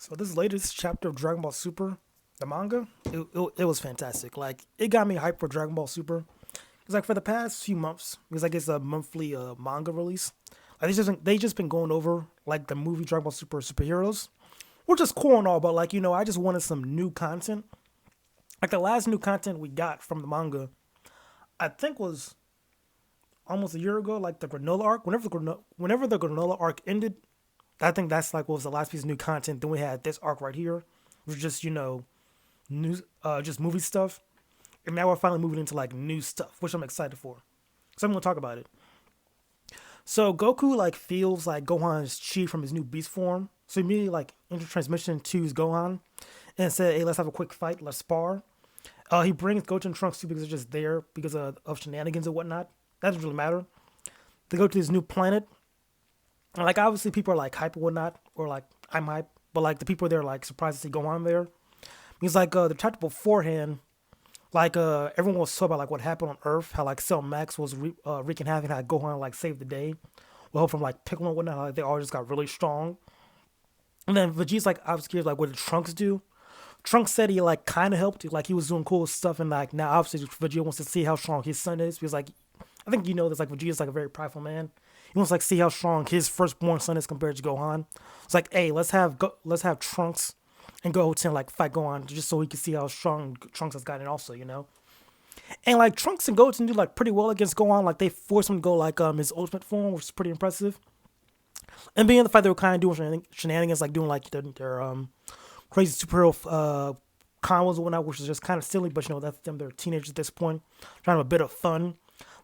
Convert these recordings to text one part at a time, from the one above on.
So this latest chapter of Dragon Ball Super, the manga, it was fantastic. Like it got me hyped for Dragon Ball Super. It's like for the past few months, because like it's a monthly manga release. Like they just been going over like the movie Dragon Ball Super superheroes, which is cool and all, but like I just wanted some new content. Like the last new content we got from the manga, I think was almost a year ago. Like the granola arc. Whenever the granola arc ended, I think that's like what was the last piece of new content. Then we had this arc right here, which was just news, just movie stuff. And now we're finally moving into like new stuff, which I'm excited for. So I'm gonna talk about it. So Goku like feels like Gohan's chi from his new beast form. So immediately like enter transmission to his Gohan and said, "Hey, let's have a quick fight. Let's spar." He brings Goten and Trunks too because they're just there because of shenanigans and whatnot. That doesn't really matter. They go to this new planet. And like obviously people are like hype and whatnot, or like I'm hype, but like the people there are like surprised to see Gohan there. Because like the chapter beforehand, like everyone was talking about like what happened on Earth, how like Cell Max was wreaking havoc, how Gohan like saved the day, with help from like Piccolo and whatnot. How, like they all just got really strong. And then Vegeta's like obviously curious like what did Trunks do? Trunks said he like kind of helped, like he was doing cool stuff, and like now obviously Vegeta wants to see how strong his son is because like I think this like Vegeta's like a very prideful man. He wants to like see how strong his firstborn son is compared to Gohan. It's like, hey, let's have Trunks and Goten like fight Gohan just so he can see how strong Trunks has gotten also. And like Trunks and Goten do like pretty well against Gohan. Like they force him to go like his ultimate form, which is pretty impressive. And being the fight they were kind of doing shenanigans, like doing like their crazy superhero combos and whatnot, which is just kind of silly. But that's them. They're teenagers at this point, trying to have a bit of fun.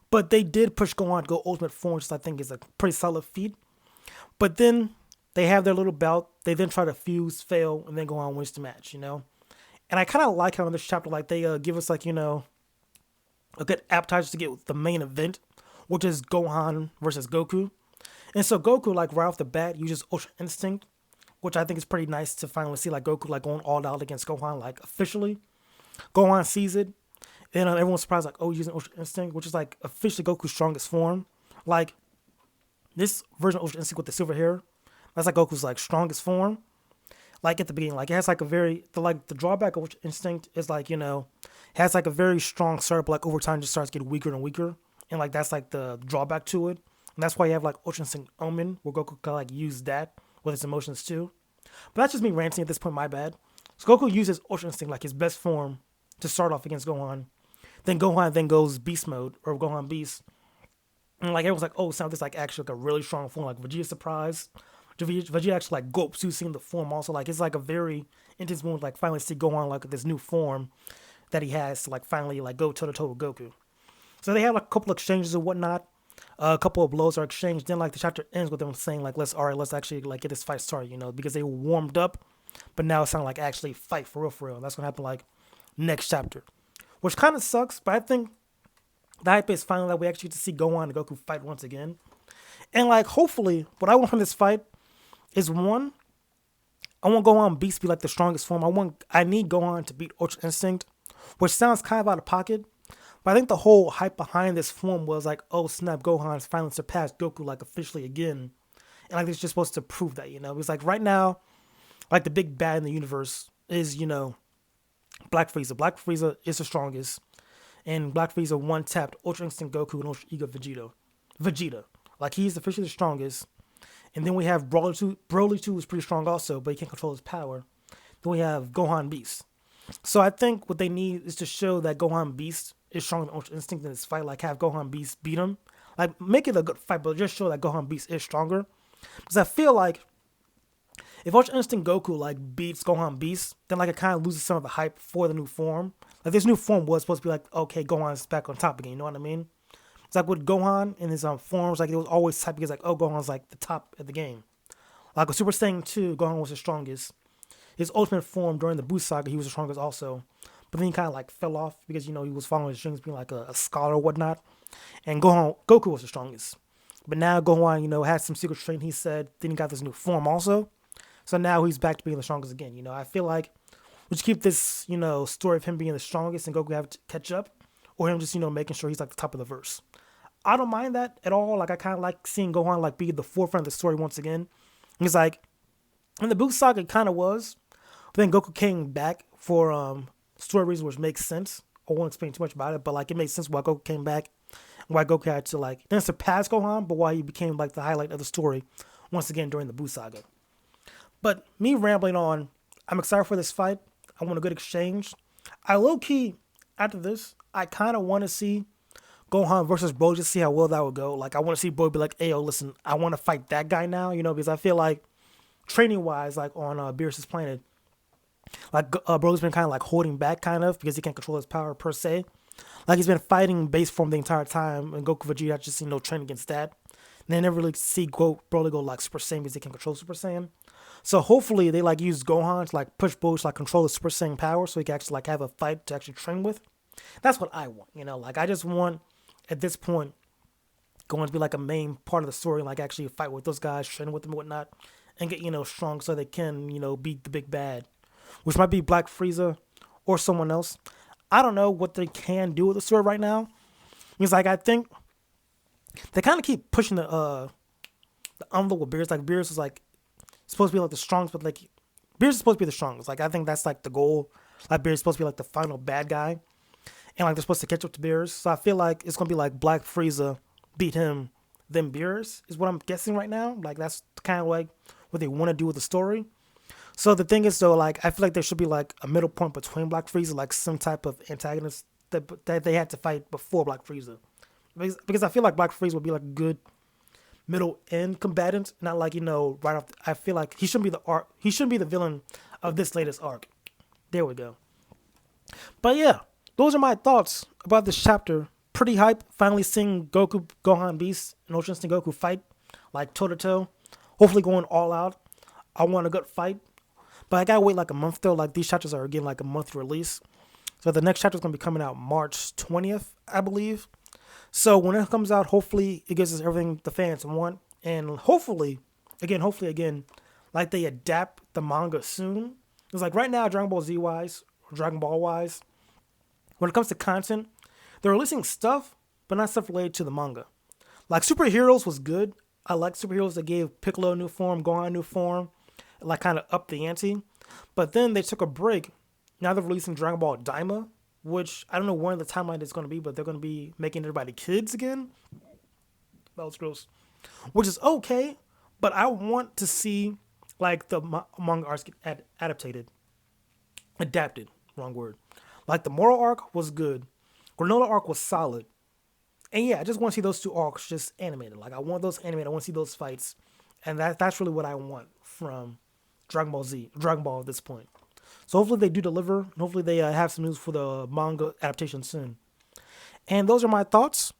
But they did push Gohan to go ultimate form, which I think is a pretty solid feat. But then they have their little bout. They then try to fuse, fail, and then Gohan wins the match. And I kind of like how in this chapter, like they give us like a good appetizer to get with the main event, which is Gohan versus Goku. And so Goku, like right off the bat, uses Ultra Instinct, which I think is pretty nice to finally see like Goku like going all out against Gohan, like officially. Gohan sees it, and everyone's surprised like, oh, he's using Ultra Instinct, which is like officially Goku's strongest form. Like this version of Ultra Instinct with the silver hair, that's like Goku's like strongest form. Like at the beginning, like it has like a very the drawback of Ultra Instinct is like has like a very strong start, but like over time just starts getting weaker and weaker, and like that's like the drawback to it. And that's why you have like Ultra Instinct Omen, where Goku can like use that with his emotions too. But that's just me ranting at this point. My bad. So Goku uses Ultra Instinct like his best form to start off against Gohan. Then Gohan then goes Beast mode or Gohan Beast, and like everyone's like, oh, sound this like actually like a really strong form. Like Vegeta surprised. Vegeta actually like gulps to seeing the form also. Like it's like a very intense moment. Like finally see Gohan like this new form that he has to like finally like go toe to toe with Goku. So they have like a couple of exchanges and whatnot. A couple of blows are exchanged. Then like the chapter ends with them saying like let's actually like get this fight started. Because they were warmed up, but now it's time to like actually fight for real for real. That's gonna happen like next chapter, which kind of sucks. But I think the hype is finally that we actually get to see Gohan and Goku fight once again. And like hopefully, what I want from this fight is one, I want Gohan Beast to be like the strongest form. I need Gohan to beat Ultra Instinct, which sounds kind of out of pocket. But I think the whole hype behind this form was like, oh snap, Gohan's finally surpassed Goku like officially again. And like it's just supposed to prove that. Because like right now, like the big bad in the universe is, Black Frieza. Black Frieza is the strongest. And Black Frieza one tapped Ultra Instinct Goku and Ultra Ego Vegeta. Vegeta. Like he's officially the strongest. And then we have Broly 2. Broly 2 is pretty strong also, but he can't control his power. Then we have Gohan Beast. So I think what they need is to show that Gohan Beast is stronger than Ultra Instinct in this fight. Like have Gohan Beast beat him. Like make it a good fight, but just show that Gohan Beast is stronger. Because I feel like if Ultra Instinct Goku like beats Gohan Beast, then like it kind of loses some of the hype for the new form. Like this new form was supposed to be like, okay, Gohan's back on top again. You know what I mean? It's like with Gohan in his forms, like it was always hype because like, oh, Gohan's like the top of the game. Like with Super Saiyan 2, Gohan was the strongest. His ultimate form during the Boost Saga, he was the strongest also. But then he kind of like fell off because he was following his dreams, being like a scholar or whatnot. And Goku was the strongest. But now Gohan, had some secret training. He said then he got this new form also. So now he's back to being the strongest again. I feel like we should keep this story of him being the strongest and Goku have to catch up, or him just making sure he's like the top of the verse. I don't mind that at all. Like I kind of like seeing Gohan like be the forefront of the story once again. It's like And the Boo saga kind of was. But then Goku came back for story reasons, which makes sense. I won't explain too much about it, but like it makes sense why Goku came back, and why Goku had to like didn't surpass Gohan, but why he became like the highlight of the story once again during the Boo saga. But me rambling on, I'm excited for this fight. I want a good exchange. I low key after this, I kind of want to see Gohan versus Bro, just see how well that would go. Like I want to see Bro be like, "Hey, yo, listen, I want to fight that guy now," because I feel like training wise, like on Beerus's planet, like Bro's been kind of like holding back, kind of because he can't control his power per se. Like he's been fighting base form the entire time, and Goku Vegeta just seen no training against that. And they never really see Broly go like Super Saiyan because they can control Super Saiyan. So hopefully they like use Gohan to like push Bro to like control the Super Saiyan power, so he can actually like have a fight to actually train with. That's what I want, Like I just want at this point going to be like a main part of the story, like actually fight with those guys, train with them and whatnot, and get strong so they can beat the big bad, which might be Black Frieza or someone else. I don't know what they can do with the story right now. Because like I think they kind of keep pushing the envelope with Beerus. Like Beerus is like supposed to be like the strongest, but like Beerus is supposed to be the strongest. Like I think that's like the goal. Like Beerus is supposed to be like the final bad guy, and like they're supposed to catch up to Beerus. So I feel like it's gonna be like Black Frieza beat him, then Beerus is what I'm guessing right now. Like that's kind of like what they want to do with the story. So the thing is though, like I feel like there should be like a middle point between Black Frieza, like some type of antagonist that they had to fight before Black Frieza, because I feel like Black Frieza would be like a good middle end combatant, not like right off. I feel like he shouldn't be the arc. He shouldn't be the villain of this latest arc. There we go. But yeah, those are my thoughts about this chapter. Pretty hype. Finally seeing Goku, Gohan, Beast, and Ultra Instinct Goku fight like toe to toe. Hopefully going all out. I want a good fight, but I gotta wait like a month though. Like these chapters are getting like a month release, so the next chapter is gonna be coming out March 20th, I believe. So when it comes out, hopefully it gives us everything the fans want, and hopefully again, like they adapt the manga soon. It's like right now, Dragon Ball Z wise, or Dragon Ball wise, when it comes to content, they're releasing stuff, but not stuff related to the manga. Like Superheroes was good. I like Superheroes that gave Piccolo a new form, Gohan a new form, like kind of up the ante. But then they took a break. Now they're releasing Dragon Ball Daima, which I don't know when the timeline is going to be, but they're going to be making everybody kids again. That was gross. Which is okay, but I want to see like the manga arcs get adapted. Wrong word. Like the Moral arc was good. Granola arc was solid. And yeah, I just want to see those two arcs just animated. Like I want those animated. I want to see those fights, and that's really what I want from Dragon Ball Z, Dragon Ball at this point. So hopefully they do deliver. And hopefully they have some news for the manga adaptation soon. And those are my thoughts.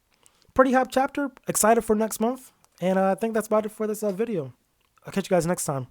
Pretty hype chapter. Excited for next month. And I think that's about it for this video. I'll catch you guys next time.